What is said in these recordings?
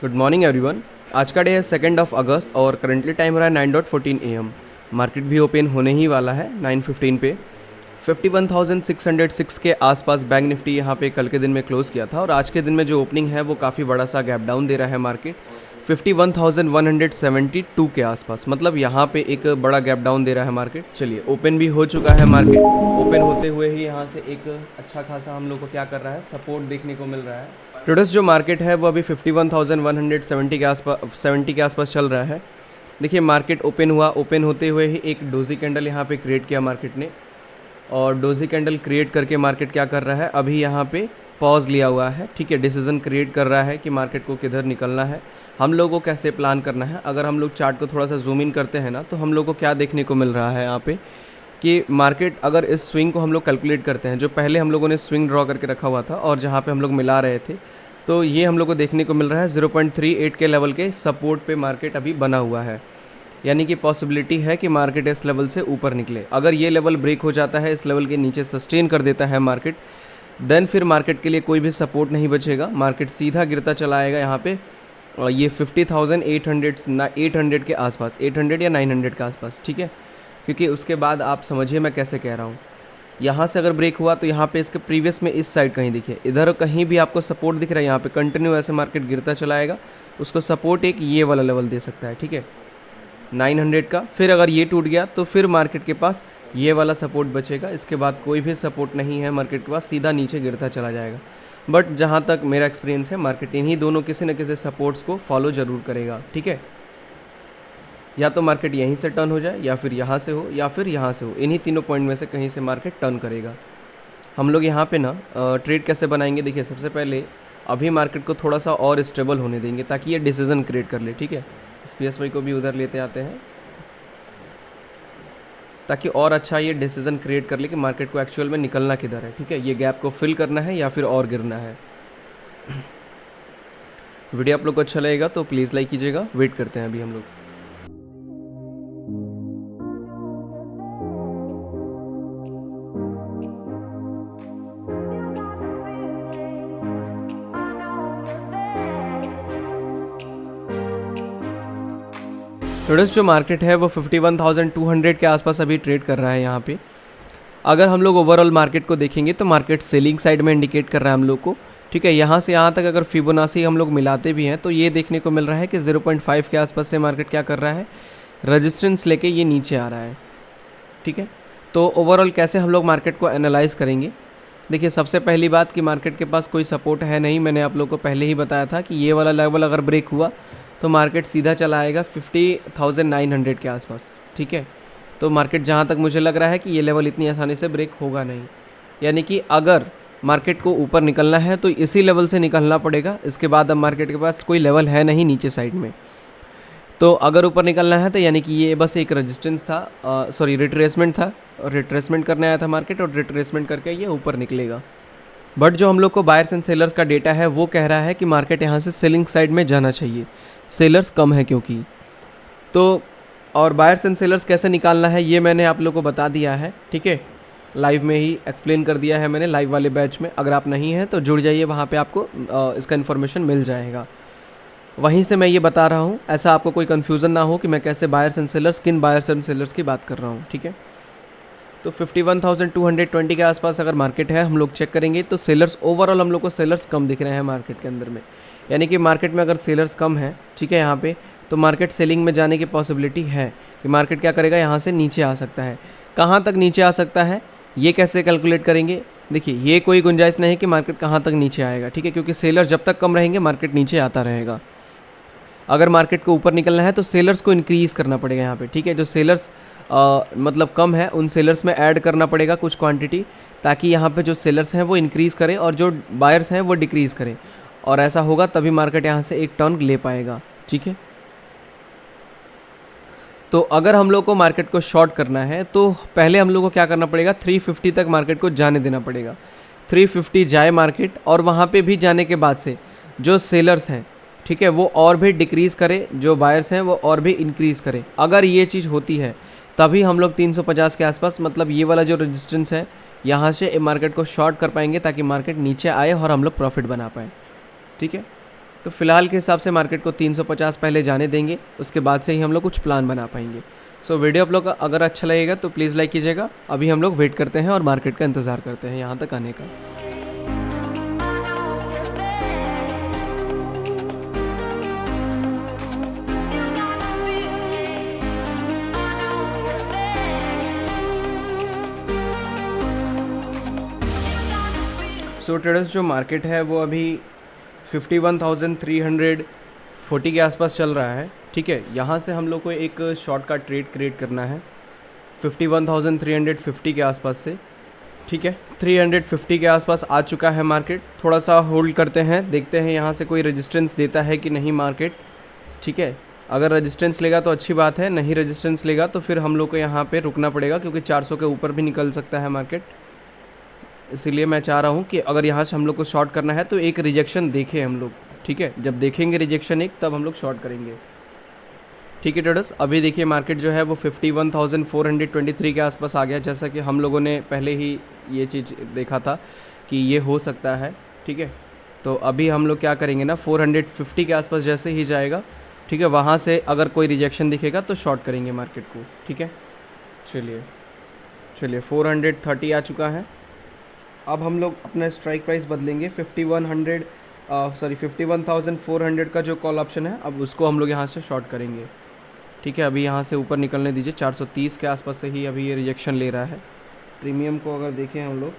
Good morning everyone. आज का day है 2 अगस्त और करंटली टाइम हो रहा है 9:14 AM। मार्केट भी ओपन होने ही वाला है 9:15 पे। 51,606 के आसपास बैंक निफ्टी यहाँ पे कल के दिन में क्लोज़ किया था और आज के दिन में जो ओपनिंग है वो काफ़ी बड़ा सा गैप डाउन दे रहा है मार्केट 51,172 के आसपास, मतलब यहाँ पे एक बड़ा गैप डाउन दे रहा है मार्केट। चलिए, ओपन भी हो चुका है मार्केट। ओपन होते हुए ही यहाँ से एक अच्छा खासा हम लोग को क्या कर रहा है, सपोर्ट देखने को मिल रहा है। टुडेस जो मार्केट है वो अभी 51,170 के आसपास चल रहा है। देखिए, मार्केट ओपन हुआ, ओपन होते हुए ही एक डोजी कैंडल यहाँ पे क्रिएट किया मार्केट ने और डोजी कैंडल क्रिएट करके मार्केट क्या कर रहा है, अभी यहाँ पे पॉज लिया हुआ है। ठीक है, डिसीजन क्रिएट कर रहा है कि मार्केट को किधर निकलना है, हम लोगों को कैसे प्लान करना है। अगर हम लोग चार्ट को थोड़ा सा जूम इन करते हैं ना, तो हम लोग को क्या देखने को मिल रहा है यहाँ पे कि मार्केट अगर इस स्विंग को हम लोग कैलकुलेट करते हैं, जो पहले हम लोगों ने स्विंग ड्रॉ करके रखा हुआ था और जहाँ पे हम लोग मिला रहे थे, तो ये हम लोग को देखने को मिल रहा है 0.38 के लेवल के सपोर्ट पे मार्केट अभी बना हुआ है। यानी कि पॉसिबिलिटी है कि मार्केट इस लेवल से ऊपर निकले। अगर ये लेवल ब्रेक हो जाता है, इस लेवल के नीचे सस्टेन कर देता है मार्केट, देन फिर मार्केट के लिए कोई भी सपोर्ट नहीं बचेगा, मार्केट सीधा गिरता चला आएगा यहाँ पे ये 50,800 के आसपास, 800 या 900 के आसपास। ठीक है, क्योंकि उसके बाद आप समझिए मैं कैसे कह रहा हूँ, यहाँ से अगर ब्रेक हुआ तो यहाँ पे इसके प्रीवियस में इस साइड कहीं दिखे, इधर कहीं भी आपको सपोर्ट दिख रहा है, यहाँ पे कंटिन्यू ऐसे मार्केट गिरता चला आएगा, उसको सपोर्ट एक ये वाला लेवल दे सकता है। ठीक है, 900 का। फिर अगर ये टूट गया तो फिर मार्केट के पास ये वाला सपोर्ट बचेगा, इसके बाद कोई भी सपोर्ट नहीं है मार्केट के पास, सीधा नीचे गिरता चला जाएगा। बट जहाँ तक मेरा एक्सपीरियंस है, मार्केट इन्हीं दोनों किसी न किसी सपोर्ट्स को फॉलो ज़रूर करेगा। ठीक है, या तो मार्केट यहीं से टर्न हो जाए, या फिर यहाँ से हो, या फिर यहाँ से हो, इन्हीं तीनों पॉइंट में से कहीं से मार्केट टर्न करेगा। हम लोग यहाँ पे ना ट्रेड कैसे बनाएंगे, देखिए सबसे पहले अभी मार्केट को थोड़ा सा और स्टेबल होने देंगे ताकि ये डिसीजन क्रिएट कर ले। ठीक है, SPSY को भी उधर लेते आते हैं ताकि और अच्छा ये डिसीजन क्रिएट कर ले कि मार्केट को एक्चुअल में निकलना किधर है। ठीक है, ये गैप को फिल करना है या फिर और गिरना है। वीडियो आप लोग को अच्छा लगेगा तो प्लीज़ लाइक कीजिएगा। वेट करते हैं अभी हम लोग। टुडेस जो मार्केट है वो 51,200 के आसपास अभी ट्रेड कर रहा है यहाँ पे। अगर हम लोग ओवरऑल मार्केट को देखेंगे तो मार्केट सेलिंग साइड में इंडिकेट कर रहा है हम लोग को। ठीक है, यहाँ से यहाँ तक अगर फिबोनाची हम लोग मिलाते भी हैं तो ये देखने को मिल रहा है कि 0.5 के आसपास से मार्केट क्या कर रहा है, रेजिस्टेंस लेके ये नीचे आ रहा है। ठीक है, तो ओवरऑल कैसे हम लोग मार्केट को एनालाइज करेंगे, देखिए सबसे पहली बात कि मार्केट के पास कोई सपोर्ट है नहीं। मैंने आप लोग को पहले ही बताया था कि ये वाला लेवल अगर ब्रेक हुआ तो मार्केट सीधा चला आएगा 50,900 के आसपास। ठीक है, तो मार्केट जहाँ तक मुझे लग रहा है कि ये लेवल इतनी आसानी से ब्रेक होगा नहीं। यानी कि अगर मार्केट को ऊपर निकलना है तो इसी लेवल से निकलना पड़ेगा। इसके बाद अब मार्केट के पास कोई लेवल है नहीं नीचे साइड में, तो अगर ऊपर निकलना है तो यानी कि ये बस एक रेजिस्टेंस था, रिट्रेसमेंट था, और रिट्रेसमेंट करने आया था मार्केट और रिट्रेसमेंट करके ये ऊपर निकलेगा। बट जो हम लोग को बायर्स एंड सेलर्स का डेटा है वो कह रहा है कि मार्केट यहाँ से सेलिंग साइड में जाना चाहिए, सेलर्स कम है क्योंकि। तो और बायर्स एंड सेलर्स कैसे निकालना है ये मैंने आप लोग को बता दिया है। ठीक है, लाइव में ही एक्सप्लेन कर दिया है मैंने, लाइव वाले बैच में। अगर आप नहीं हैं तो जुड़ जाइए, वहाँ पे आपको इसका इन्फॉर्मेशन मिल जाएगा। वहीं से मैं ये बता रहा हूँ, ऐसा आपको कोई कन्फ्यूज़न ना हो कि मैं कैसे बायर्स एंड सेलर्स, किन बायर्स एंड सेलर्स की बात कर रहा हूँ। ठीक है, तो 51,220 के आसपास अगर मार्केट है, हम लोग चेक करेंगे तो सेलर्स ओवरऑल हम लोग को सेलर्स कम दिख रहे हैं मार्केट के अंदर में। यानी कि मार्केट में अगर सेलर्स कम है, ठीक है, यहाँ पे तो मार्केट सेलिंग में जाने की पॉसिबिलिटी है कि मार्केट क्या करेगा, यहाँ से नीचे आ सकता है। कहाँ तक नीचे आ सकता है ये कैसे कैलकुलेट करेंगे, देखिए ये कोई गुंजाइश नहीं कि मार्केट कहाँ तक नीचे आएगा। ठीक है, क्योंकि सेलर्स जब तक कम रहेंगे मार्केट नीचे आता रहेगा। अगर मार्केट को ऊपर निकलना है तो सेलर्स को इंक्रीज़ करना पड़ेगा यहाँ पे। ठीक है, जो सेलर्स मतलब कम है उन सेलर्स में ऐड करना पड़ेगा कुछ क्वांटिटी, ताकि यहाँ पे जो सेलर्स हैं वो इंक्रीज़ करें और जो बायर्स हैं वो डिक्रीज़ करें, और ऐसा होगा तभी मार्केट यहाँ से एक टर्न ले पाएगा। ठीक है, तो अगर हम लोग को मार्केट को शॉर्ट करना है तो पहले हम लोग को क्या करना पड़ेगा, 350 तक मार्केट को जाने देना पड़ेगा। 350 जाए मार्केट, और वहाँ पे भी जाने के बाद से जो सेलर्स हैं, ठीक है, वो और भी डिक्रीज़ करें, जो बायर्स हैं वो और भी इंक्रीज़ करें। अगर ये चीज़ होती है तभी हम लोग 350 के आसपास, मतलब ये वाला जो रेजिस्टेंस है, यहाँ से मार्केट को शॉर्ट कर पाएंगे ताकि मार्केट नीचे आए और हम लोग प्रॉफिट बना पाएँ। ठीक है, तो फ़िलहाल के हिसाब से मार्केट को 350 पहले जाने देंगे, उसके बाद से ही हम लोग कुछ प्लान बना पाएंगे। सो वीडियो आप लोग का अगर अच्छा लगेगा तो प्लीज़ लाइक कीजिएगा। अभी हम लोग वेट करते हैं और मार्केट का इंतज़ार करते हैं यहाँ तक आने का। सो ट्रेडर्स, जो मार्केट है वो अभी 51,340 के आसपास चल रहा है। ठीक है, यहाँ से हम लोग को एक शॉर्ट का ट्रेड क्रिएट करना है 51,350 के आसपास से। ठीक है, 350 के आसपास आ चुका है मार्केट। थोड़ा सा होल्ड करते हैं, देखते हैं यहाँ से कोई रेजिस्टेंस देता है कि नहीं मार्केट। ठीक है, अगर रेजिस्टेंस लेगा तो अच्छी बात है, नहीं रेजिस्टेंस लेगा तो फिर हम लोग को यहाँ पे रुकना पड़ेगा, क्योंकि 400 के ऊपर भी निकल सकता है मार्केट। इसीलिए मैं चाह रहा हूँ कि अगर यहाँ से हम लोग को शॉर्ट करना है तो एक रिजेक्शन देखें हम लोग। ठीक है, जब देखेंगे रिजेक्शन एक, तब हम लोग शॉर्ट करेंगे। ठीक है ट्रेडर्स, अभी देखिए मार्केट जो है वो 51,423 के आसपास आ गया, जैसा कि हम लोगों ने पहले ही ये चीज़ देखा था कि ये हो सकता है। ठीक है, तो अभी हम लोग क्या करेंगे ना, 450 के आसपास जैसे ही जाएगा, ठीक है, वहाँ से अगर कोई रिजेक्शन दिखेगा तो शॉर्ट करेंगे मार्केट को। ठीक है, चलिए 430 आ चुका है। अब हम लोग अपना स्ट्राइक प्राइस बदलेंगे 51,400 का जो कॉल ऑप्शन है, अब उसको हम लोग यहाँ से शॉर्ट करेंगे। ठीक है, अभी यहाँ से ऊपर निकलने दीजिए, 430 के आसपास से ही अभी ये रिजेक्शन ले रहा है। प्रीमियम को अगर देखें हम लोग,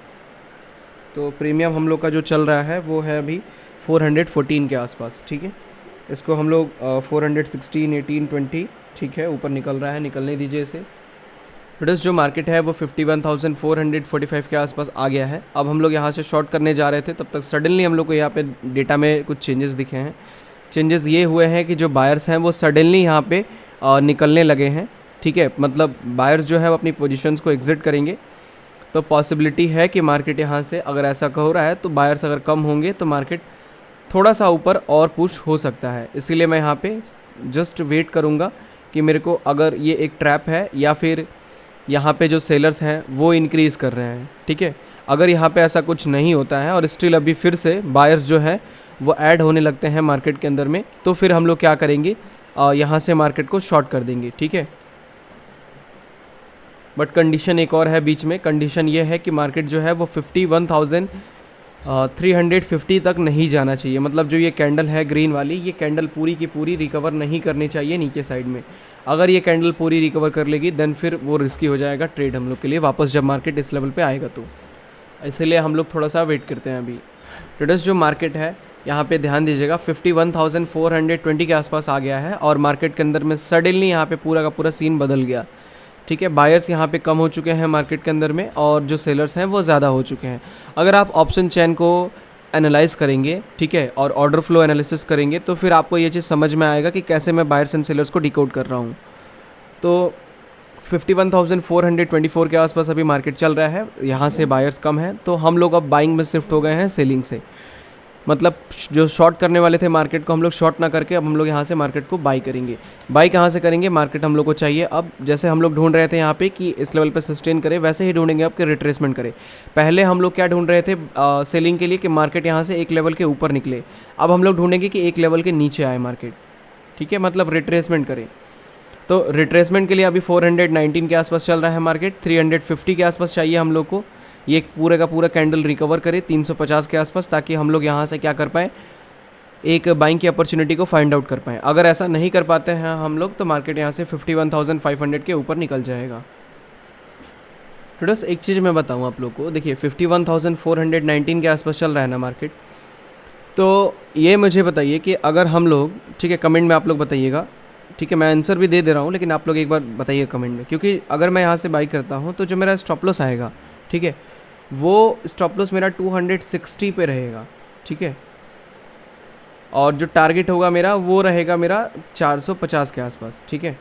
तो प्रीमियम हम लोग का जो चल रहा है वो है अभी 414 के आसपास। ठीक है, इसको हम लोग 416, 18, 20, ठीक है, ऊपर निकल रहा है, निकलने दीजिए इसे। ट्रेडर्स, जो मार्केट है वो 51,445 के आसपास आ गया है। अब हम लोग यहाँ से शॉर्ट करने जा रहे थे, तब तक सडनली हम लोग को यहाँ पे डेटा में कुछ चेंजेस दिखे हैं। चेंजेस ये हुए हैं कि जो बायर्स हैं वो सडनली यहाँ पे निकलने लगे हैं। ठीक है, मतलब बायर्स जो है वो अपनी पोजीशंस को एग्जिट करेंगे, तो पॉसिबिलिटी है कि मार्केट यहाँ से अगर ऐसा हो रहा है तो बायर्स अगर कम होंगे तो मार्केट थोड़ा सा ऊपर और पुश हो सकता है। इसीलिए मैं यहाँ पे जस्ट वेट करूँगा कि मेरे को अगर ये एक ट्रैप है या फिर यहाँ पे जो सेलर्स हैं वो इंक्रीज़ कर रहे हैं। ठीक है, अगर यहाँ पे ऐसा कुछ नहीं होता है और स्टिल अभी फिर से बायर्स जो है वो ऐड होने लगते हैं मार्केट के अंदर में, तो फिर हम लोग क्या करेंगे, यहाँ से मार्केट को शॉर्ट कर देंगे। ठीक है, बट कंडीशन एक और है बीच में। कंडीशन ये है कि मार्केट जो है वो 51,350 तक नहीं जाना चाहिए। मतलब जो ये कैंडल है ग्रीन वाली, ये कैंडल पूरी की पूरी रिकवर नहीं करनी चाहिए नीचे साइड में। अगर ये कैंडल पूरी रिकवर कर लेगी देन फिर वो रिस्की हो जाएगा ट्रेड हम लोग के लिए वापस, जब मार्केट इस लेवल पे आएगा तो। इसलिए हम लोग थोड़ा सा वेट करते हैं अभी। ट्रेडर्स, जो मार्केट है यहाँ पे ध्यान दीजिएगा 51,420 के आसपास आ गया है और मार्केट के अंदर में सडनली यहाँ पे पूरा का पूरा सीन बदल गया। ठीक है, बायर्स यहाँ पे कम हो चुके हैं मार्केट के अंदर में और जो सेलर्स हैं वो ज़्यादा हो चुके हैं। अगर आप ऑप्शन चेन को एनालाइज़ करेंगे, ठीक है, और ऑर्डर फ्लो एनालिसिस करेंगे, तो फिर आपको ये चीज़ समझ में आएगा कि कैसे मैं बायर्स एंड सेलर्स को डिकोड कर रहा हूँ। तो 51,424 के आसपास अभी मार्केट चल रहा है, यहाँ से बायर्स कम हैं, तो हम लोग अब बाइंग में शिफ्ट हो गए हैं सेलिंग से। मतलब जो शॉर्ट करने वाले थे मार्केट को, हम लोग शॉर्ट ना करके अब हम लोग यहाँ से मार्केट को बाई करेंगे। बाई कहाँ से करेंगे, मार्केट हम लोग को चाहिए अब, जैसे हम लोग ढूंढ रहे थे यहाँ पे कि इस लेवल पे सस्टेन करे, वैसे ही ढूंढेंगे अब कि रिट्रेसमेंट करे। पहले हम लोग क्या ढूंढ रहे थे सेलिंग के लिए कि मार्केट यहाँ से एक लेवल के ऊपर निकले, अब हम लोग ढूंढेंगे कि एक लेवल के नीचे आए मार्केट। ठीक है, मतलब रिट्रेसमेंट करे। तो रिट्रेसमेंट के लिए अभी 419 के आसपास चल रहा है मार्केट, 350 के आसपास चाहिए हम लोग को। ये पूरे का पूरा कैंडल रिकवर करे 350 के आसपास, ताकि हम लोग यहाँ से क्या कर पाएँ, एक बाइंग की अपॉर्चुनिटी को फाइंड आउट कर पाएँ। अगर ऐसा नहीं कर पाते हैं हम लोग तो मार्केट यहाँ से 51,500 के ऊपर निकल जाएगा। ट्रेडर्स, एक चीज़ मैं बताऊँ आप लोग को, देखिए 51,419 के आसपास चल रहा है ना मार्केट, तो ये मुझे बताइए कि अगर हम लोग, ठीक है, कमेंट में आप लोग बताइएगा। ठीक है, मैं आंसर भी दे रहा हूँ, लेकिन आप लोग एक बार बताइए कमेंट में, क्योंकि अगर मैं यहाँ से बाई करता हूँ तो जो मेरा स्टॉप लॉस आएगा, ठीक है, वो स्टॉप लॉस मेरा 260 पे रहेगा। ठीक है, और जो टारगेट होगा मेरा वो रहेगा मेरा 450 के आसपास। ठीक है,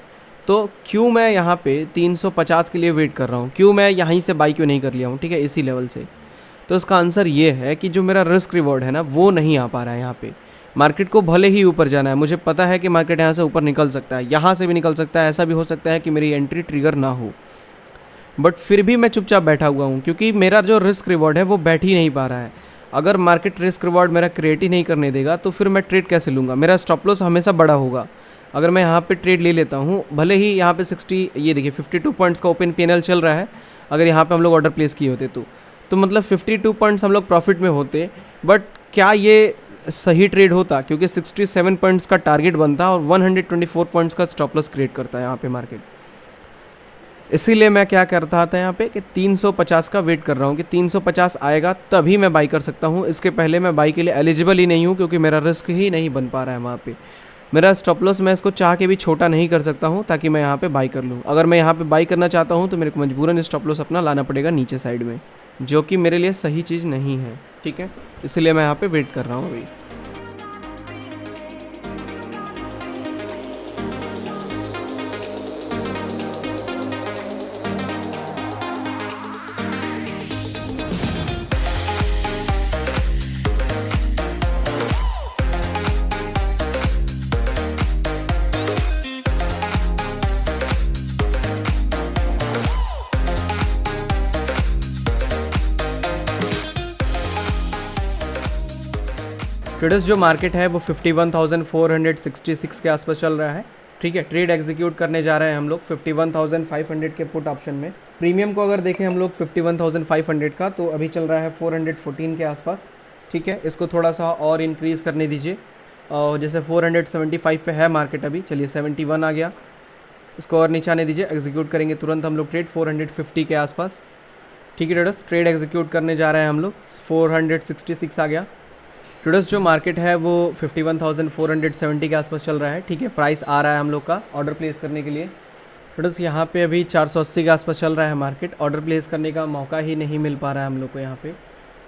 तो क्यों मैं यहाँ पे 350 के लिए वेट कर रहा हूँ, क्यों मैं यहीं से बाई क्यों नहीं कर लिया हूँ, ठीक है, इसी लेवल से। तो इसका आंसर ये है कि जो मेरा रिस्क रिवॉर्ड है ना वो नहीं आ पा रहा है यहाँ पे। मार्केट को भले ही ऊपर जाना है, मुझे पता है कि मार्केट यहाँ से ऊपर निकल सकता है, यहाँ से भी निकल सकता है, ऐसा भी हो सकता है कि मेरी एंट्री ट्रिगर ना हो, बट फिर भी मैं चुपचाप बैठा हुआ हूँ, क्योंकि मेरा जो रिस्क रिवॉर्ड है वो बैठ ही नहीं पा रहा है। अगर मार्केट रिस्क रिवॉर्ड मेरा क्रिएट ही नहीं करने देगा तो फिर मैं ट्रेड कैसे लूँगा? मेरा स्टॉप लॉस हमेशा बड़ा होगा। अगर मैं यहाँ पे ट्रेड ले लेता हूँ, भले ही यहाँ पे 60, ये देखिए 52 पॉइंट्स का ओपन पीएनएल चल रहा है, अगर यहाँ पे हम लोग ऑर्डर प्लेस किए होते तो मतलब 52 पॉइंट्स हम लोग प्रॉफिट में होते, बट क्या ये सही ट्रेड होता? क्योंकि 67 पॉइंट्स का टारगेट बनता और 124 पॉइंट्स का स्टॉप लॉस क्रिएट करता है यहाँ पे मार्केट। इसीलिए मैं क्या करता था यहाँ पे कि 350 का वेट कर रहा हूँ कि 350 आएगा तभी मैं बाई कर सकता हूँ। इसके पहले मैं बाई के लिए एलिजिबल ही नहीं हूँ, क्योंकि मेरा रिस्क ही नहीं बन पा रहा है वहाँ पे। मेरा स्टॉप लॉस मैं इसको चाह के भी छोटा नहीं कर सकता हूँ ताकि मैं यहाँ पे बाई कर लूँ। अगर मैं यहाँ पे बाई करना चाहता हूँ तो मेरे को मजबूरन स्टॉप लॉस अपना लाना पड़ेगा नीचे साइड में, जो कि मेरे लिए सही चीज़ नहीं है। ठीक है, इसलिए मैं यहाँ पे वेट कर रहा हूँ अभी। ट्रेडर्स जो मार्केट है वो 51,466 के आसपास चल रहा है। ठीक है, ट्रेड एग्जीक्यूट करने जा रहे हैं हम लोग 51,500 के पुट ऑप्शन में। प्रीमियम को अगर देखें हम लोग 51,500 का, तो अभी चल रहा है 414 के आसपास। ठीक है, इसको थोड़ा सा और इंक्रीज़ करने दीजिए, और जैसे 475 पे है मार्केट अभी, चलिए 71 आ गया, इसको और नीचे आने दीजिए। एग्जीक्यूट करेंगे तुरंत हम लोग ट्रेड 450 के आसपास। ठीक है ट्रेडर्स, ट्रेड एग्जीक्यूट करने जा रहे हैं हम लोग, 466 आ गया। ट्रेडर्स जो मार्केट है वो 51,470 के आसपास चल रहा है। ठीक है, प्राइस आ रहा है हम लोग का ऑर्डर प्लेस करने के लिए। ट्रेडर्स यहाँ पे अभी 480 के आसपास चल रहा है मार्केट, ऑर्डर प्लेस करने का मौका ही नहीं मिल पा रहा है हम लोग को यहाँ पे।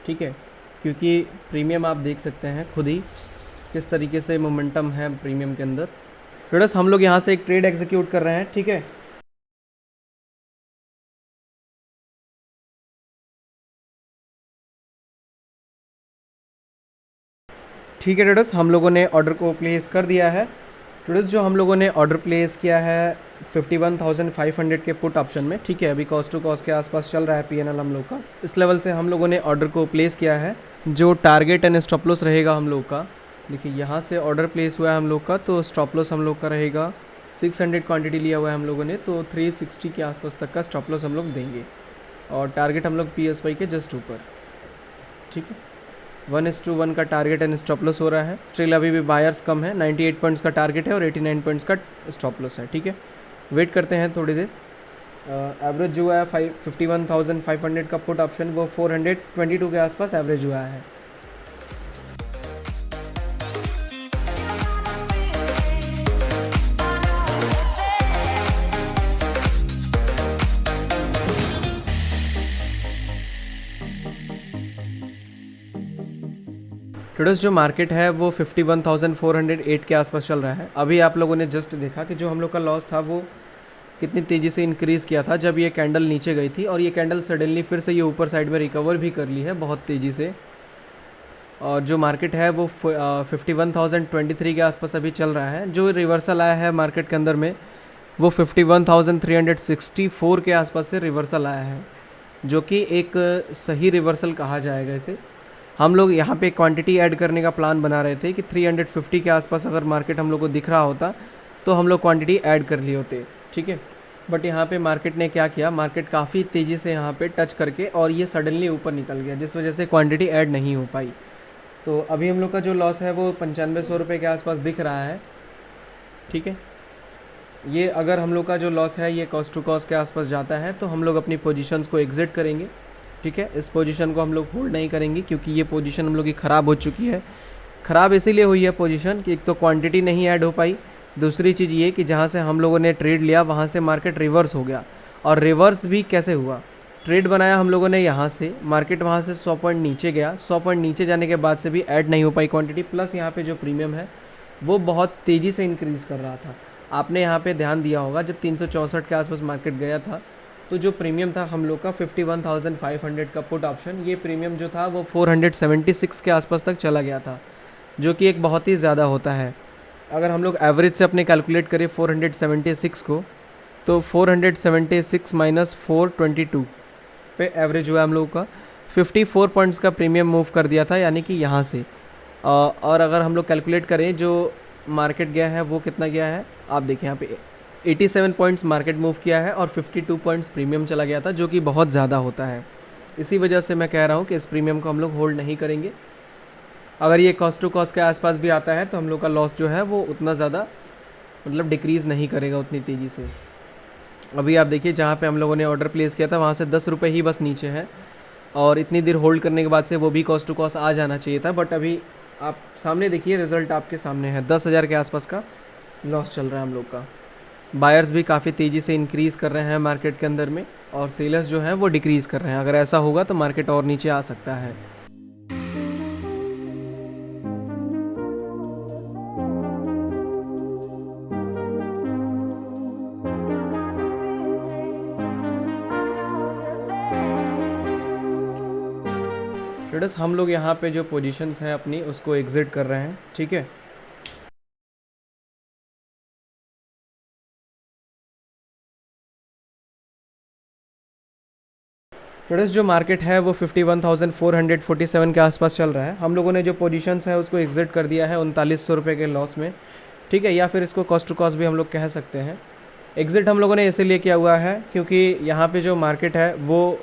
ठीक है, क्योंकि प्रीमियम आप देख सकते हैं खुद ही किस तरीके से मोमेंटम है प्रीमियम के अंदर। ट्रेडर्स हम लोग यहाँ से एक ट्रेड एग्जीक्यूट कर रहे हैं। ठीक है, ठीक है ट्रेडर्स, हम लोगों ने ऑर्डर को प्लेस कर दिया है। ट्रेडर्स जो हम लोगों ने ऑर्डर प्लेस किया है 51,500 के पुट ऑप्शन में। ठीक है, अभी कॉस्ट टू कॉस्ट के आसपास चल रहा है पीएनएल हम लोग का। इस लेवल से हम लोगों ने ऑर्डर को प्लेस किया है। जो टारगेट एंड स्टॉप लॉस रहेगा हम लोग का, देखिए यहाँ से ऑर्डर प्लेस हुआ है हम लोग का, तो स्टॉप लॉस हम लोग का रहेगा 600 क्वांटिटी लिया हुआ है हम लोगों ने, तो 360 के आसपास तक का स्टॉप लॉस हम लोग देंगे, और टारगेट हम लोग PSY के जस्ट ऊपर। ठीक है, 1:1 का टारगेट एंड स्टॉप लॉस हो रहा है। स्टिल अभी भी बायर्स कम है, 98 पॉइंट्स का टारगेट है और 89 पॉइंट्स का स्टॉप लॉस है। ठीक है, वेट करते हैं थोड़ी देर। एवरेज जो है 51,500 का पुट ऑप्शन, वो 422 के आसपास एवरेज हुआ है। ट्रेडर्स जो मार्केट है वो 51,408 के आसपास चल रहा है। अभी आप लोगों ने जस्ट देखा कि जो हम लोग का लॉस था वो कितनी तेज़ी से इंक्रीज़ किया था जब ये कैंडल नीचे गई थी, और ये कैंडल सडनली फिर से ये ऊपर साइड में रिकवर भी कर ली है बहुत तेज़ी से। और जो मार्केट है वो 51,023 के आसपास अभी चल रहा है। जो रिवर्सल आया है मार्केट के अंदर में वो 51,364 के आसपास से रिवर्सल आया है, जो कि एक सही रिवर्सल कहा जाएगा इसे। हम लोग यहाँ पे क्वांटिटी ऐड करने का प्लान बना रहे थे कि 350 के आसपास अगर मार्केट हम लोग को दिख रहा होता तो हम लोग क्वांटिटी ऐड कर लिए होते। ठीक है, बट यहाँ पे मार्केट ने क्या किया, मार्केट काफ़ी तेज़ी से यहाँ पे टच करके और ये सडनली ऊपर निकल गया, जिस वजह से क्वांटिटी ऐड नहीं हो पाई। तो अभी हम लोग का जो लॉस है वो 9500 रुपये के आसपास दिख रहा है। ठीक है, ये अगर हम लोग का जो लॉस है ये कॉस्ट टू कॉस्ट के आसपास जाता है तो हम लोग अपनी पोजीशंस को एग्जिट करेंगे। ठीक है, इस पोजीशन को हम लोग होल्ड नहीं करेंगे, क्योंकि ये पोजीशन हम लोग की ख़राब हो चुकी है। ख़राब इसीलिए हुई है पोजीशन कि एक तो क्वांटिटी नहीं ऐड हो पाई, दूसरी चीज़ ये कि जहाँ से हम लोगों ने ट्रेड लिया वहाँ से मार्केट रिवर्स हो गया। और रिवर्स भी कैसे हुआ, ट्रेड बनाया हम लोगों ने यहाँ से, मार्केट वहाँ से 100 पॉइंट नीचे गया, 100 पॉइंट नीचे जाने के बाद से भी ऐड नहीं हो पाई क्वांटिटी, प्लस यहाँ पे जो प्रीमियम है वो बहुत तेज़ी से इंक्रीज़ कर रहा था। आपने यहाँ पे ध्यान दिया होगा जब 364 के आसपास मार्केट गया था तो जो प्रीमियम था हम लोग का 51,500 का पुट ऑप्शन, ये प्रीमियम जो था वो 476 के आसपास तक चला गया था, जो कि एक बहुत ही ज़्यादा होता है। अगर हम लोग एवरेज से अपने कैलकुलेट करें 476 को, तो 476 माइनस 422 पे एवरेज हुआ हम लोग का 54 पॉइंट्स का प्रीमियम मूव कर दिया था, यानी कि यहाँ से। और अगर हम लोग कैलकुलेट करें जो मार्केट गया है वो कितना गया है, आप देखिए यहाँ पे 87 पॉइंट्स मार्केट मूव किया है और 52 पॉइंट्स प्रीमियम चला गया था, जो कि बहुत ज़्यादा होता है। इसी वजह से मैं कह रहा हूँ कि इस प्रीमियम को हम लोग होल्ड नहीं करेंगे। अगर ये कॉस्ट टू कॉस्ट के आसपास भी आता है तो हम लोग का लॉस जो है वो उतना ज़्यादा मतलब डिक्रीज़ नहीं करेगा उतनी तेज़ी से। अभी आप देखिए जहाँ पे हम लोगों ने ऑर्डर प्लेस किया था वहाँ से 10 रुपये ही बस नीचे है, और इतनी देर होल्ड करने के बाद से वो भी कॉस्ट टू कॉस्ट आ जाना चाहिए था, बट अभी आप सामने देखिए रिज़ल्ट आपके सामने है। 10,000 के आसपास का लॉस चल रहा है हम लोग का। बायर्स भी काफ़ी तेज़ी से इंक्रीज़ कर रहे हैं मार्केट के अंदर में, और सेलर्स जो हैं वो डिक्रीज़ कर रहे हैं। अगर ऐसा होगा तो मार्केट और नीचे आ सकता है। ट्रेडर्स हम लोग यहाँ पे जो पोजीशंस हैं अपनी उसको एग्जिट कर रहे हैं, ठीक है। ट्रेडर्स जो मार्केट है वो 51,447 के आसपास चल रहा है। हम लोगों ने जो पोजीशंस है उसको एग्जिट कर दिया है 3900 रुपये के लॉस में, ठीक है, या फिर इसको कॉस्ट टू कॉस्ट भी हम लोग कह सकते हैं। एग्ज़िट हम लोगों ने इसीलिए किया हुआ है क्योंकि यहाँ पे जो मार्केट है वो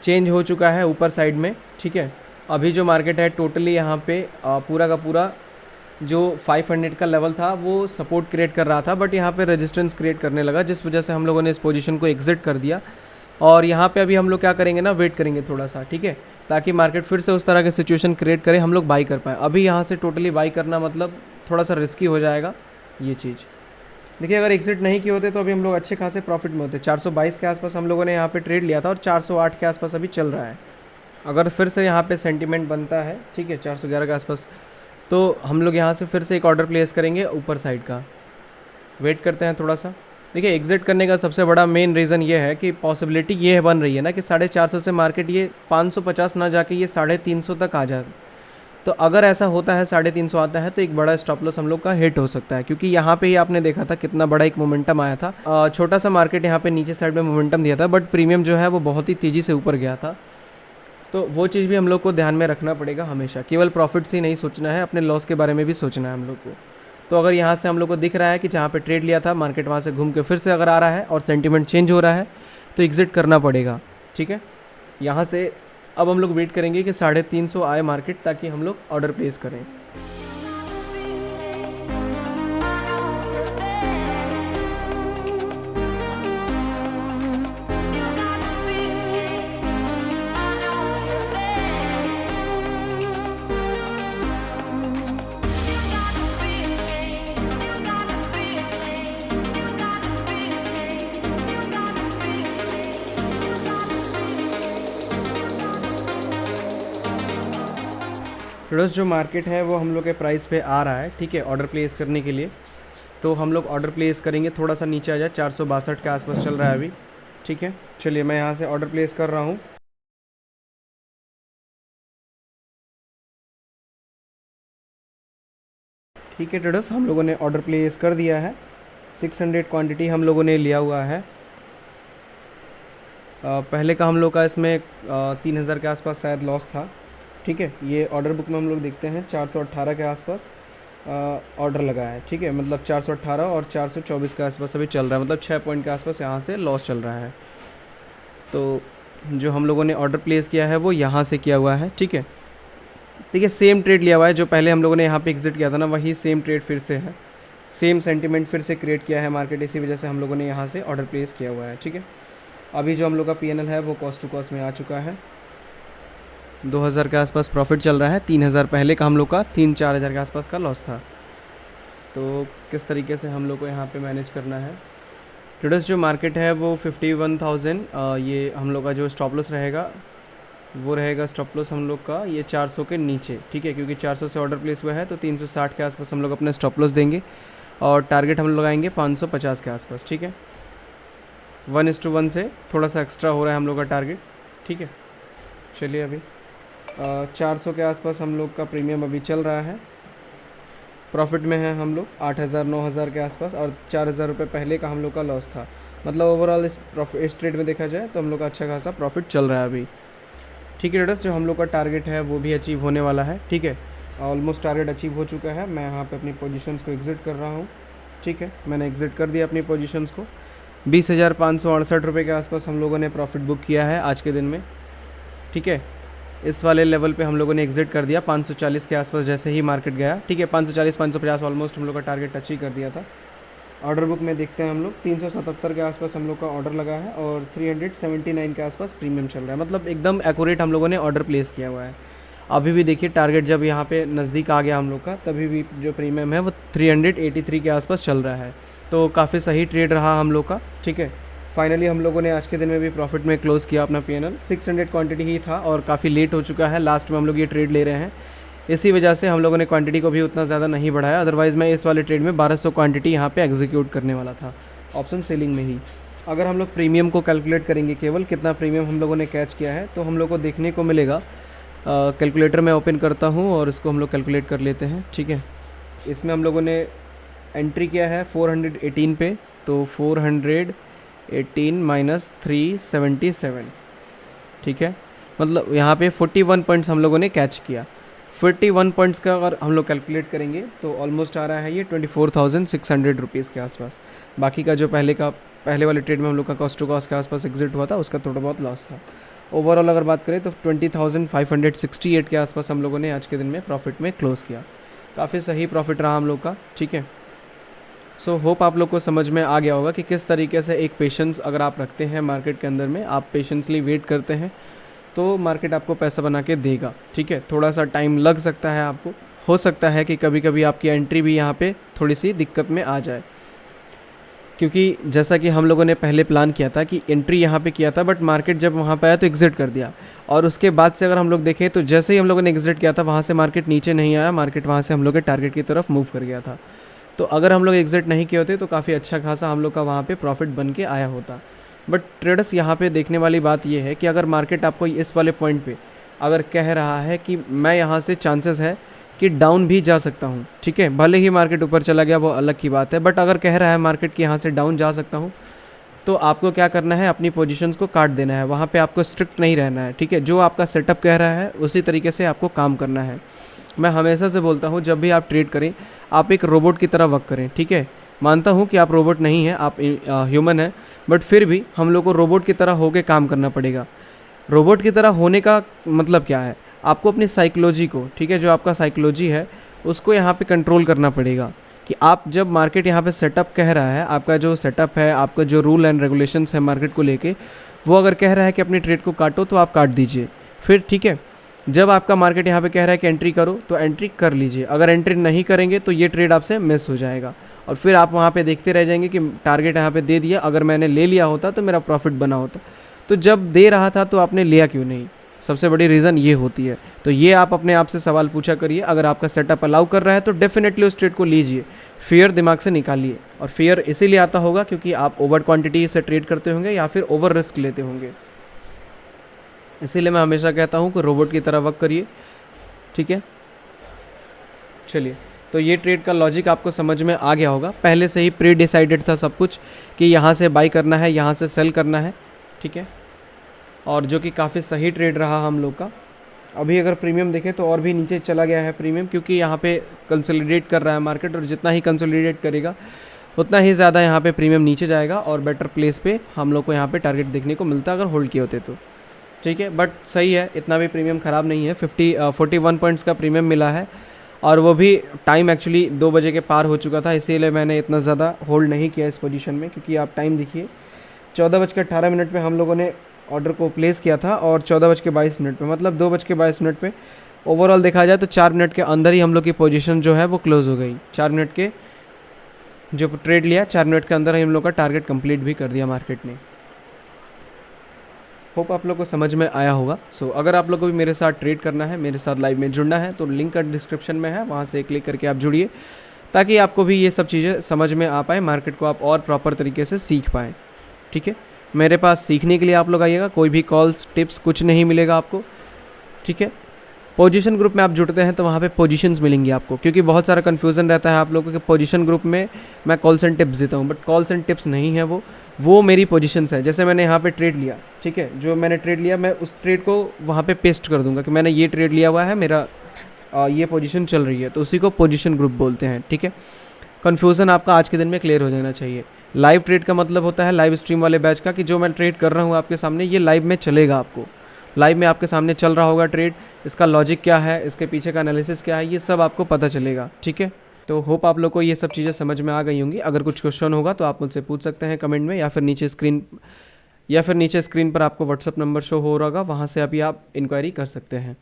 चेंज हो चुका है ऊपर साइड में, ठीक है। अभी जो मार्केट है टोटली यहाँ पे पूरा का पूरा जो 500 का लेवल था वो सपोर्ट क्रिएट कर रहा था, बट यहाँ पे रेजिस्टेंस क्रिएट करने लगा, जिस वजह से हम लोगों ने इस पोजीशन को एग्जिट कर दिया। और यहाँ पे अभी हम लोग क्या करेंगे ना, वेट करेंगे थोड़ा सा, ठीक है, ताकि मार्केट फिर से उस तरह की सिचुएशन क्रिएट करे, हम लोग बाई कर पाएँ। अभी यहाँ से टोटली बाई करना मतलब थोड़ा सा रिस्की हो जाएगा ये चीज़। देखिए अगर एग्जिट नहीं किए होते तो अभी हम लोग अच्छे खासे प्रॉफिट में होते। 422 के आसपास हम लोगों ने यहाँ पे ट्रेड लिया था और 408 के आसपास अभी चल रहा है। अगर फिर से यहाँ पे सेंटीमेंट बनता है, ठीक है, 411 के आसपास, तो हम लोग यहाँ से फिर से एक ऑर्डर प्लेस करेंगे ऊपर साइड का। वेट करते हैं थोड़ा सा। देखिए एग्जिट करने का सबसे बड़ा मेन रीज़न ये है कि पॉसिबिलिटी ये बन रही है ना कि 450 से मार्केट ये 550 ना जाके ये 350 तक आ जाए। तो अगर ऐसा होता है 350 आता है तो एक बड़ा स्टॉप लॉस हम लोग का हिट हो सकता है, क्योंकि यहाँ पे ही आपने देखा था कितना बड़ा एक मोमेंटम आया था। छोटा सा मार्केट यहाँ पे नीचे साइड में मोमेंटम दिया था, बट प्रीमियम जो है वो बहुत ही तेज़ी से ऊपर गया था। तो वो चीज़ भी हम लोग को ध्यान में रखना पड़ेगा हमेशा। केवल प्रॉफिट्स ही नहीं सोचना है, अपने लॉस के बारे में भी सोचना है हम लोग को। तो अगर यहाँ से हम लोग को दिख रहा है कि जहाँ पे ट्रेड लिया था मार्केट वहाँ से घूम के फिर से अगर आ रहा है और सेंटीमेंट चेंज हो रहा है तो एग्जिट करना पड़ेगा, ठीक है। यहाँ से अब हम लोग वेट करेंगे कि 350 आए मार्केट, ताकि हम लोग ऑर्डर प्लेस करें। ट्रेडर्स जो मार्केट है वो हम लोग के प्राइस पे आ रहा है, ठीक है, ऑर्डर प्लेस करने के लिए। तो हम लोग ऑर्डर प्लेस करेंगे, थोड़ा सा नीचे आ जाए, 462 के आसपास चल रहा है अभी, ठीक है। चलिए मैं यहाँ से ऑर्डर प्लेस कर रहा हूँ। ठीक है ट्रेडर्स, हम लोगों ने ऑर्डर प्लेस कर दिया है। 600 क्वांटिटी हम लोगों ने लिया हुआ है। पहले का हम लोग का इसमें 3000 के आसपास शायद लॉस था, ठीक है। ये ऑर्डर बुक में हम लोग देखते हैं 418 के आसपास ऑर्डर लगा है, ठीक है, मतलब 418 और 424 के आसपास अभी चल रहा है, मतलब 6 पॉइंट के आसपास यहाँ से लॉस चल रहा है। तो जो हम लोगों ने ऑर्डर प्लेस किया है वो यहाँ से किया हुआ है, ठीक है। देखिए सेम ट्रेड लिया हुआ है, जो पहले हम लोगों ने यहाँ पे एग्जिट किया था ना, वही सेम ट्रेड फिर से है, सेम सेंटीमेंट फिर से क्रिएट किया है मार्केट, इसी वजह से हम लोगों ने यहाँ से ऑर्डर प्लेस किया हुआ है, ठीक है। अभी जो हम लोग का PNL है वो कॉस्ट टू कॉस्ट में आ चुका है। 2000 के आसपास प्रॉफिट चल रहा है। 3000 पहले का हम लोग का 3-4 हज़ार के आसपास का लॉस था। तो किस तरीके से हम लोग को यहाँ पे मैनेज करना है। ट्रेडर्स जो मार्केट है वो 51,000, ये हम लोग का जो स्टॉप लॉस रहेगा वो रहेगा स्टॉप लॉस हम लोग का ये 400 के नीचे, ठीक है, क्योंकि 400 से ऑर्डर प्लेस हुआ है तो 360 के आसपास हम लोग अपने स्टॉप लॉस देंगे, और टारगेट हम लोग लगाएंगे 550 के आसपास, ठीक है। 1:1 से थोड़ा सा एक्स्ट्रा हो रहा है हम लोग का टारगेट, ठीक है। चलिए अभी 400 के आसपास हम लोग का प्रीमियम अभी चल रहा है। प्रॉफिट में है हम लोग 8000 9000 के आसपास, और 4000 रुपये पहले का हम लोग का लॉस था। मतलब ओवरऑल इस ट्रेड में देखा जाए तो हम लोग का अच्छा खासा प्रॉफिट चल रहा है अभी। ठीक है ट्रेडर्स, जो हम लोग का टारगेट है वो भी अचीव होने वाला है। ठीक है, ऑलमोस्ट टारगेट अचीव हो चुका है। मैं यहाँ पे अपनी पोजीशंस को एग्जिट कर रहा हूँ। ठीक है, मैंने एग्जिट कर दिया अपनी पोजीशंस को। 20,568 रुपये के आसपास हम लोगों ने प्रॉफिट बुक किया है आज के दिन में। ठीक है, इस वाले लेवल पे हम लोगों ने एग्जिट कर दिया 540 के आसपास जैसे ही मार्केट गया। ठीक है, 540 550 ऑलमोस्ट हम लोग का टारगेट टच ही कर दिया था। ऑर्डर बुक में देखते हैं हम लोग 377 के आसपास हम लोग का ऑर्डर लगा है और 379 के आसपास प्रीमियम चल रहा है। मतलब एकदम एक्यूरेट हम लोगों ने ऑर्डर प्लेस किया हुआ है। अभी भी देखिए टारगेट जब यहाँ पे नज़दीक आ गया हम लोग का, तभी भी जो प्रीमियम है वो 383 के आसपास चल रहा है। तो काफ़ी सही ट्रेड रहा हम लोग का। ठीक है, फाइनली हम लोगों ने आज के दिन में भी प्रॉफिट में क्लोज़ किया अपना पीएनएल। 600 क्वांटिटी ही था और काफ़ी लेट हो चुका है, लास्ट में हम लोग ये ट्रेड ले रहे हैं। इसी वजह से हम लोगों ने क्वांटिटी को भी उतना ज़्यादा नहीं बढ़ाया, अदरवाइज़ मैं इस वाले ट्रेड में 1200 क्वांटिटी यहाँ पे एग्जीक्यूट करने वाला था ऑप्शन सेलिंग में ही। अगर हम लोग प्रीमियम को कैलकुलेट करेंगे केवल कितना प्रीमियम हम लोगों ने कैच किया है, तो हम लोग को देखने को मिलेगा, कैलकुलेटर में ओपन करता हूँ और इसको हम लोग कैलकुलेट कर लेते हैं। ठीक है, इसमें हम लोगों ने एंट्री किया है 418 पे, तो 418 माइनस 377। ठीक है, मतलब यहाँ पे 41 पॉइंट्स हम लोगों ने कैच किया। 41 पॉइंट्स का अगर हम लोग कैलकुलेट करेंगे तो ऑलमोस्ट आ रहा है ये 24,600 रुपीज़ के आसपास। बाकी का जो पहले वाले ट्रेड में हम लोग का कॉस्ट टू कॉस्ट के आसपास एग्जिट हुआ था, उसका थोड़ा बहुत लॉस था। ओवरऑल अगर बात करें तो 20,568 के आसपास हम लोगों ने आज के दिन में प्रॉफिट में क्लोज़ किया। काफ़ी सही प्रॉफिट रहा हम लोग का। ठीक है, सो होप आप लोग को समझ में आ गया होगा कि किस तरीके से एक पेशेंस अगर आप रखते हैं मार्केट के अंदर में, आप पेशेंसली वेट करते हैं तो मार्केट आपको पैसा बना के देगा। ठीक है, थोड़ा सा टाइम लग सकता है आपको, हो सकता है कि कभी कभी आपकी एंट्री भी यहाँ पे थोड़ी सी दिक्कत में आ जाए, क्योंकि जैसा कि हम लोगों ने पहले प्लान किया था कि एंट्री यहाँ पे किया था, बट मार्केट जब वहाँ पे आया तो एग्जिट कर दिया। और उसके बाद से अगर हम लोग देखें तो जैसे ही हम लोगों ने एग्जिट किया था वहाँ से मार्केट नीचे नहीं आया, मार्केट वहाँ से हम लोग के टारगेट की तरफ मूव कर गया था। तो अगर हम लोग एग्जिट नहीं किए होते तो काफ़ी अच्छा खासा हम लोग का वहाँ पे प्रॉफिट बन के आया होता। बट ट्रेडर्स यहाँ पे देखने वाली बात ये है कि अगर मार्केट आपको इस वाले पॉइंट पे अगर कह रहा है कि मैं यहाँ से चांसेस है कि डाउन भी जा सकता हूँ, ठीक है, भले ही मार्केट ऊपर चला गया वो अलग की बात है, बट अगर कह रहा है मार्केट कि यहाँ से डाउन जा सकता हूँ, तो आपको क्या करना है, अपनी पोजीशंस को काट देना है। वहाँ पे आपको स्ट्रिक्ट नहीं रहना है। ठीक है, जो आपका सेटअप कह रहा है उसी तरीके से आपको काम करना है। मैं हमेशा से बोलता हूँ जब भी आप ट्रेड करें आप एक रोबोट की तरह वर्क करें। ठीक है, मानता हूँ कि आप रोबोट नहीं हैं, आप ह्यूमन हैं, बट फिर भी हम लोग को रोबोट की तरह होके काम करना पड़ेगा। रोबोट की तरह होने का मतलब क्या है, आपको अपनी साइकोलॉजी को, ठीक है, जो आपका साइकोलॉजी है उसको यहाँ पे कंट्रोल करना पड़ेगा कि आप जब मार्केट यहाँ पे सेटअप कह रहा है, आपका जो सेटअप है, आपका जो रूल एंड रेगुलेशंस है मार्केट को लेके, वो अगर कह रहा है कि अपनी ट्रेड को काटो तो आप काट दीजिए फिर। ठीक है, जब आपका मार्केट यहाँ पे कह रहा है कि एंट्री करो तो एंट्री कर लीजिए। अगर एंट्री नहीं करेंगे तो ये ट्रेड आपसे मिस हो जाएगा और फिर आप वहाँ पे देखते रह जाएंगे कि टारगेट यहाँ पे दे दिया, अगर मैंने ले लिया होता तो मेरा प्रॉफिट बना होता। तो जब दे रहा था तो आपने लिया क्यों नहीं, सबसे बड़ी रीज़न ये होती है। तो ये आप अपने आप से सवाल पूछा करिए। अगर आपका सेटअप अलाउ कर रहा है तो डेफिनेटली उस ट्रेड को लीजिए, फियर दिमाग से निकालिए। और फियर इसीलिए आता होगा क्योंकि आप ओवर क्वांटिटी से ट्रेड करते होंगे या फिर ओवर रिस्क लेते होंगे। इसीलिए मैं हमेशा कहता हूँ कि रोबोट की तरह वर्क करिए। ठीक है, चलिए, तो ये ट्रेड का लॉजिक आपको समझ में आ गया होगा। पहले से ही प्री डिसाइडेड था सब कुछ कि यहाँ से बाई करना है, यहाँ से सेल करना है। ठीक है, और जो कि काफ़ी सही ट्रेड रहा हम लोग का। अभी अगर प्रीमियम देखें तो और भी नीचे चला गया है प्रीमियम, क्योंकि यहाँ पे कंसोलिडेट कर रहा है मार्केट, और जितना ही कंसोलिडेट करेगा उतना ही ज़्यादा यहाँ पे प्रीमियम नीचे जाएगा और बेटर प्लेस पे हम लोग को यहाँ पे टारगेट देखने को मिलता अगर होल्ड किए होते तो। ठीक है, बट सही है, इतना भी प्रीमियम ख़राब नहीं है। 41 पॉइंट्स का प्रीमियम मिला है और वो भी टाइम एक्चुअली 2 बजे के पार हो चुका था, इसीलिए मैंने इतना ज़्यादा होल्ड नहीं किया इस पोजीशन में। क्योंकि आप टाइम देखिए 14:18 पे हम लोगों ने ऑर्डर को प्लेस किया था और 14:22 पे, मतलब 2:22 पे ओवरऑल देखा जाए तो 4 मिनट के अंदर ही हम लोग की पोजीशन जो है वो क्लोज हो गई। 4 मिनट के जो ट्रेड लिया 4 मिनट के अंदर ही हम लोग का टारगेट कंप्लीट भी कर दिया मार्केट ने। होप आप लोग को समझ में आया होगा। सो अगर आप लोग को भी मेरे साथ ट्रेड करना है, मेरे साथ लाइव में जुड़ना है, तो लिंक का डिस्क्रिप्शन में है, वहाँ से क्लिक करके आप जुड़िए ताकि आपको भी ये सब चीज़ें समझ में आ पाए, मार्केट को आप और प्रॉपर तरीके से सीख पाएँ। ठीक है, मेरे पास सीखने के लिए आप लोग आइएगा, कोई भी कॉल्स टिप्स कुछ नहीं मिलेगा आपको। ठीक है, पोजीशन ग्रुप में आप जुड़ते हैं तो वहाँ पे पोजीशंस मिलेंगी आपको, क्योंकि बहुत सारा कन्फ्यूज़न रहता है आप लोगों के पोजीशन ग्रुप में मैं कॉल्स एंड टिप्स देता हूँ, बट कॉल्स एंड टिप्स नहीं है वो मेरी पोजीशंस है। जैसे मैंने यहाँ पे ट्रेड लिया, ठीक है, जो मैंने ट्रेड लिया मैं उस ट्रेड को वहाँ पे पेस्ट कर दूंगा कि मैंने ये ट्रेड लिया हुआ है, मेरा ये पोजीशन चल रही है, तो उसी को पोजीशन ग्रुप बोलते हैं, ठीक है। कन्फ्यूज़न आपका आज के दिन में क्लियर हो जाना चाहिए। लाइव ट्रेड का मतलब होता है लाइव स्ट्रीम वाले बैच का, कि जो मैं ट्रेड कर रहा हूँ आपके सामने ये लाइव में चलेगा, आपको लाइव में आपके सामने चल रहा होगा ट्रेड, इसका लॉजिक क्या है, इसके पीछे का एनालिसिस क्या है, ये सब आपको पता चलेगा, ठीक है। तो होप आप लोग को ये सब चीज़ें समझ में आ गई होंगी। अगर कुछ क्वेश्चन होगा तो आप मुझसे पूछ सकते हैं कमेंट में, या फिर नीचे स्क्रीन पर आपको व्हाट्सअप नंबर शो हो रहा होगा, वहाँ से अभी आप इंक्वायरी कर सकते हैं।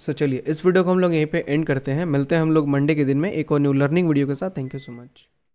सो चलिए इस वीडियो को हम लोग यहीं पे एंड करते हैं। मिलते हैं हम लोग मंडे के दिन में एक और न्यू लर्निंग वीडियो के साथ। Thank you so much.